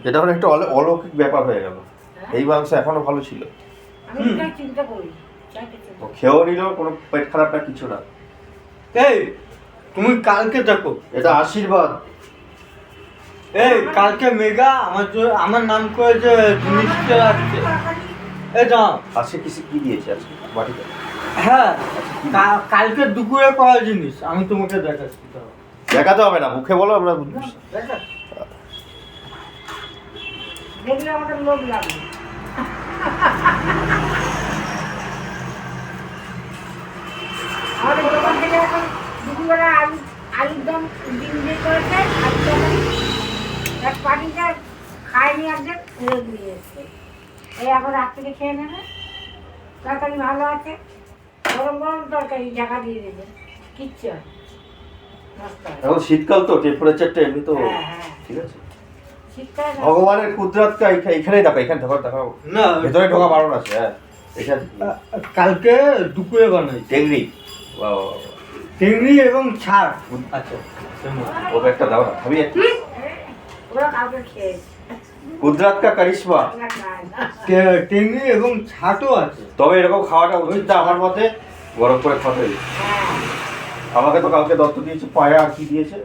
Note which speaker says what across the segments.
Speaker 1: এটা হলো একটা অলৌকিক ব্যাপার হয়ে গেল। এই মাংস এখনো ভালো ছিল।
Speaker 2: আমি এটা চিন্তা করি
Speaker 1: ও খেয়েও নিল, কোনো পেট খারাপ না, কিছু না।
Speaker 3: এই তুমি কালকে দেখো,
Speaker 1: এটা আশীর্বাদ।
Speaker 3: এই কালকে মেঘা আমার নাম করে যে জিনিসটা রাখছে, এই দাও।
Speaker 1: আজকে কিছু কি দিয়েছে আজকে বাড়িতে?
Speaker 3: হ্যাঁ, কালকে দুপুরে করা জিনিস আমি তোমাকে দেখাচ্ছি। দাও।
Speaker 1: দেখাতে হবে না, মুখে বলো, আমরা বুঝবো।
Speaker 2: দেখলে আমাদের লোভ লাগবে। আমাদের দোকান থেকে এখন দুপুরবেলা আলুর দম ডিম দিয়ে করেছে, আলুর দম এক পাটিটা খায়নি, একজন ফেরত দিয়ে এসছে। এই এখন রাত্রিতে খেয়ে নেবে। তরকারি ভালো আছে, গরম গরম তরকারি ঢাকা দিয়ে দেবে, কিচ্ছু হয়
Speaker 1: এখন শীতকাল তো, টেম্পারেচারটা এমনি তো ঠিক আছে। ভগবানের কুদরতটা এখানেই দেখো, এখানে দেখাও
Speaker 3: না,
Speaker 1: ভেতরে ঢোকা বারণ আছে। হ্যাঁ, এখানে
Speaker 3: কালকে দুপুরে বানাই
Speaker 1: টেংরি,
Speaker 3: টেংরি এবং ছাড়। আচ্ছা,
Speaker 1: ওকে একটা দাও না, খাবি?
Speaker 2: ওরা কাউকে খেয়েছে
Speaker 1: কুদরত কা কারিশমা।
Speaker 3: টেংরি এবং ছাটও আছে।
Speaker 1: তবে এরকম খাওয়াটা উচিত না আমার মতে, গরম করে খাওয়াতে। আমাকে তো কালকে দত্ত দিয়েছে পায়া, আর কি দিয়েছে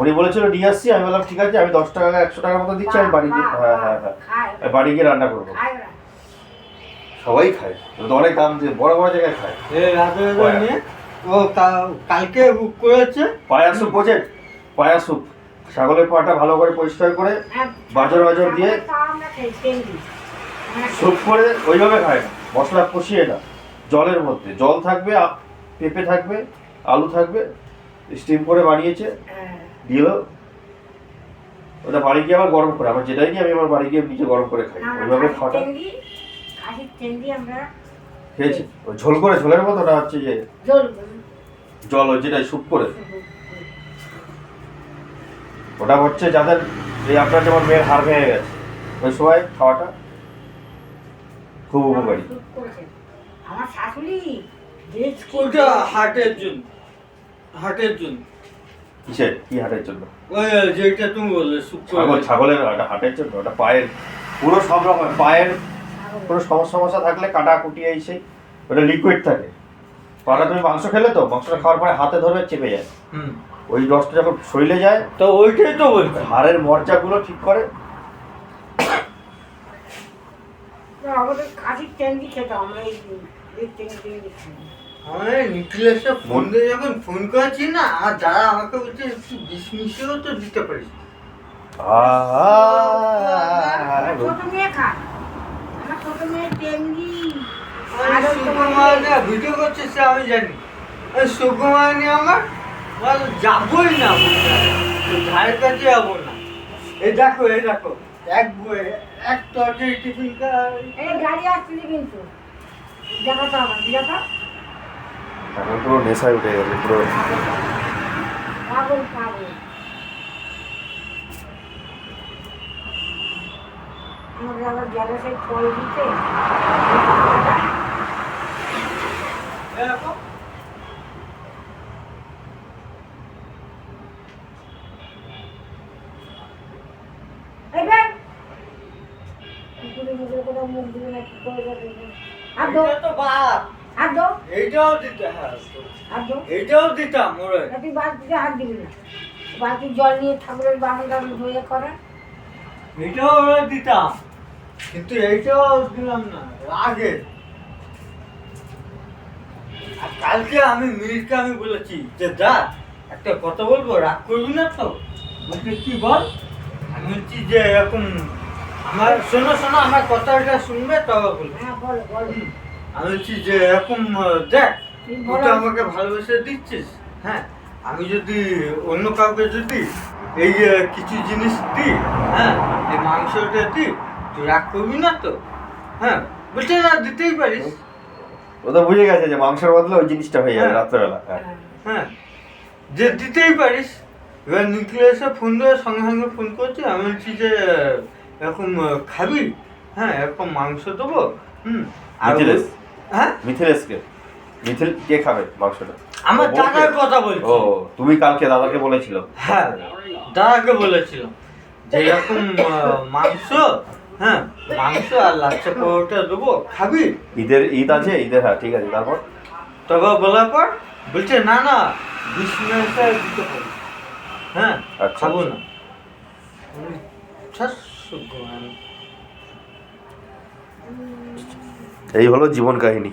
Speaker 1: উনি বলেছিল নিয়ে আসছি। আমি বললাম ঠিক আছে, আমি 10 টাকা 100 টাকার মতো দিচ্ছি, আমি বাড়ি গিয়ে হ্যাঁ বাড়ি গিয়ে রান্না করবো। সবাই খায়, তো অনেক দাম দিয়ে বড় বড় জায়গায় খায়।
Speaker 3: ও কালকে বুক করেছে
Speaker 1: পায়া স্যুপ, বোঝে? পায়া স্যুপ, ছাগলের পাটা ভালো করে পরিষ্কার করে বাজর দিয়ে স্যুপ করে ওইভাবে খায় না, মশলা কষিয়ে না, জলের মধ্যে জল থাকবে, পেঁপে থাকবে, আলু থাকবে, স্টিম করে বানিয়েছে, দিল। ওটা বাড়ি গিয়ে আবার গরম করে, আমার যেটাই নিয়ে আমি আমার বাড়ি গিয়ে নিচে গরম করে খাই। ওইভাবে খাওয়াটা খেয়েছি। ওই ঝোল করে, ঝোলের মতো না হচ্ছে যে জল, ওই যেটা স্যুপ করে, ওটা হচ্ছে যাদের এই আপনার যেমন মেয়ের হাড় ভেঙে গেছে, ওই সময় খাওয়াটা খুব উপকারী।
Speaker 2: আমার শাশুড়ি
Speaker 3: ওটা হার্টের জন্য, হার্টের জন্য।
Speaker 1: কিসের কি হাটের জন্য?
Speaker 3: ওই যেটা তুমি বললে
Speaker 1: ছাগলের হাটের জন্য, ওটা পায়ের পুরো সব রকম, পায়ের কোনো সমস্যা থাকলে কাটা কুটি এসে, ওটা লিকুইড থাকে। পাটা তুমি মাংস খেলে তো, মাংসটা খাওয়ার পরে হাতে ধরবে, চেপে যায়, ওই রসটা যখন শরীরে যায়
Speaker 3: তো ওইটাই তো বলছি,
Speaker 1: হাড়ের মর্যাগুলো ঠিক করে।
Speaker 2: আমাদের কাশির টেন্ডি খেতাম আমরা, এই টেন্ডি খাই।
Speaker 3: আমি নিখিলেশে ফোন দিয়ে যখন ফোন করেছি না, আমার যারা আমাকে বলছে একটু বিষ মিশিয়েও তো দিতে পারিস।
Speaker 2: ছোট মেয়ে খা, আমার ছোট মেয়ে টেন্ডি
Speaker 3: ভিডিও করছে সে আমি জানি। সুকুমারি আমার যাবই না, ধারের কাছে যাবো না। এই দেখো, এই দেখো, এক তরকারি টিফিন
Speaker 2: এই গাড়ি আসছিলি কিন্তু দেখাতো আমার দিদাটা
Speaker 1: এখন পুরো নেশায় উঠে গেছে, পুরো
Speaker 2: পাগল পাগল। আমাদের আবার গেলে সেই ফল দিতে মুখ দিবে না, কি করে
Speaker 3: এইটাও দিতে, হ্যাঁ এইটাও দিতাম।
Speaker 2: তুই বালতিতে হাত দিবি না, বালতির জল নিয়ে ঠাকুরের বাসনটা ধুয়ে করে,
Speaker 3: এইটাও দিতাম, কিন্তু এইটাও দিলাম না, রাগে। আর কালকে আমি মিনিটকে আমি বলেছি যে দা একটা কথা বলবো, রাগ করবি না তো? বলছে কি বল? আমি বলছি যে এরকম আমার শোনো আমার কথাটা শুনবে তবে বলবো।
Speaker 2: হ্যাঁ বলো বলো।
Speaker 3: আমি বলছি যে এরকম দেখ, তুই তো আমাকে ভালোবেসে দিচ্ছিস, হ্যাঁ, আমি যদি অন্য কাউকে যদি এই কিছু জিনিস দিই, হ্যাঁ, এই মাংসটা দিই, তুই রাগ করবি না তো? হ্যাঁ, বলছে না, দিতেই পারিস।
Speaker 1: ও তো বুঝে গেছে যে মাংসের বদলে ওই জিনিসটা হয়ে যাবে রাত্রেবেলা।
Speaker 3: হ্যাঁ, যে দিতেই পারিস। এবার নিউক্লিয়াসে ফোন দিয়ে সঙ্গে সঙ্গে ফোন করছি, আমি বলছি যে এরকম খাবি, হ্যাঁ, এরকম মাংস দেবো।
Speaker 1: মিথিলেশ,
Speaker 3: হ্যাঁ,
Speaker 1: মিথিলেশকে, মিথিল কে খাবে মাংসটা?
Speaker 3: আমার দাদার কথা বলছি।
Speaker 1: ও, তুমি কালকে দাদাকে বলেছিল?
Speaker 3: হ্যাঁ, দাদাকে বলেছিলাম যে এরকম মাংস, হ্যাঁ মাংস আর লাচ্ছা পরোটা দেবো, খাবি?
Speaker 1: ঈদ আছে, ঈদের, হ্যাঁ ঠিক আছে, তারপর
Speaker 3: তবে বলার পর বলছে না না 20 মিনিটটা দিতে হবে, হ্যাঁ
Speaker 1: আচ্ছা,
Speaker 3: খাবো
Speaker 1: আচ্ছা।
Speaker 3: না। আমি ছাস সুগ্গ,
Speaker 1: এই হলো জীবন কাহিনী।